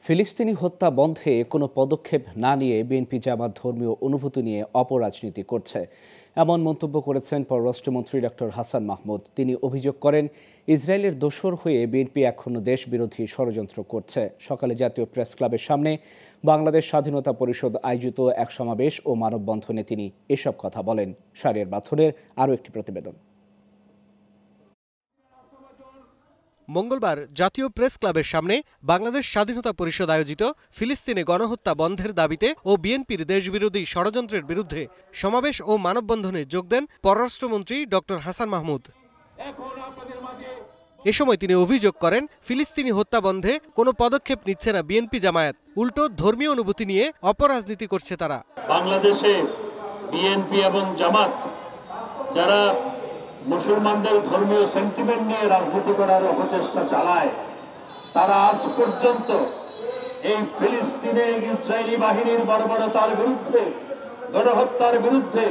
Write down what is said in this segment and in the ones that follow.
ফিলিস্তিনি হত্যা বন্ধে কোনো পদক্ষেপ না নিয়ে বিএনপি জামাত ধর্মীয় অনুভূতি নিয়ে অপরাজনীতি করছে, এমন মন্তব্য করেছেন পররাষ্ট্রমন্ত্রী ডক্টর হাসান মাহমুদ। তিনি অভিযোগ করেন, ইসরায়েলের দোসর হয়ে বিএনপি এখনো দেশবিরোধী ষড়যন্ত্র করছে। সকালে জাতীয় প্রেস ক্লাবের সামনে বাংলাদেশ স্বাধীনতা পরিষদ আয়োজিত এক সমাবেশ ও মানববন্ধনে তিনি এসব কথা বলেন। শাহরিয়ার বাথনের আরও একটি প্রতিবেদন। মঙ্গলবার জাতীয় প্রেস ক্লাবের সামনে বাংলাদেশ স্বাধীনতা পরিষদ আয়োজিত ফিলিস্তিনে গণহত্যা বন্ধের দাবিতে ও বিএনপির দেশবিরোধী ষড়যন্ত্রের বিরুদ্ধে সমাবেশ ও মানববন্ধনে যোগ দেন পররাষ্ট্রমন্ত্রী ডক্টর হাসান মাহমুদ। এ সময় তিনি অভিযোগ করেন, ফিলিস্তিনি হত্যা বন্ধে কোনো পদক্ষেপ নিচ্ছে না বিএনপি জামায়াত, উল্টো ধর্মীয় অনুভূতি নিয়ে অপরাজনীতি করছে তারা। বাংলাদেশে বিএনপি এবং জামাত যারা মুসলমানদের ধর্মীয় সেন্টিমেন্ট নিয়ে রাজনীতি করার অপচেষ্টা চালায়, তারা আজ পর্যন্ত এই ফিলিস্তিনে ইসরায়েলি বাহিনীর বর্বরতার বিরুদ্ধে, গণহত্যার বিরুদ্ধে,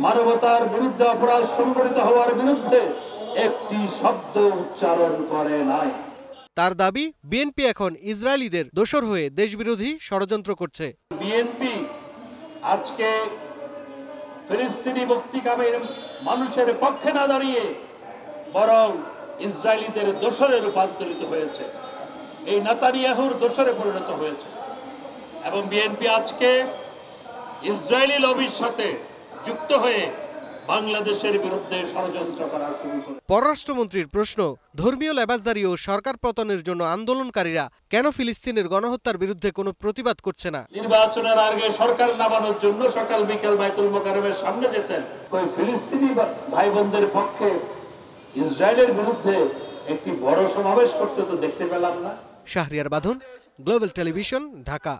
মানবতার বিরুদ্ধে অপরাধ সংঘটিত হওয়ার বিরুদ্ধে একটি শব্দ উচ্চারণ করে নাই। তার দাবি, বিএনপি এখন ইসরায়েলিদের দোসর হয়ে দেশবিরোধী ষড়যন্ত্র করছে। বিএনপি আজকে ফিলিস্তিনি মুক্তিকামী মানুষের পক্ষে না দাঁড়িয়ে বরং ইসরায়েলিদের দোসরে রূপান্তরিত হয়েছে, এই নেতানিয়াহুর দোসরে পরিণত হয়েছে। এবং বিএনপি আজকে ইসরায়েলি লবির সাথে যুক্ত হয়ে বাংলাদেশের বিরুদ্ধে ষড়যন্ত্র করা শুরু করে। পররাষ্ট্রমন্ত্রীর প্রশ্ন, ধর্মীয় লেবাসদারি ও সরকার পতনের জন্য আন্দোলনকারীরা কেন ফিলিস্তিনের গণহত্যার বিরুদ্ধে কোনো প্রতিবাদ করছে না? নির্বাচনের আগে সরকার নামানোর জন্য সকাল বিকেল বাইতুল মোকাররমের সামনে যেতেন, ওই ফিলিস্তিনি ভাই বোনদের পক্ষে ইসরায়েলের বিরুদ্ধে একটি বড় সমাবেশ করতে তো দেখতে পেলাম না। শাহরিয়ার বাঁধন, গ্লোবাল টেলিভিশন, ঢাকা।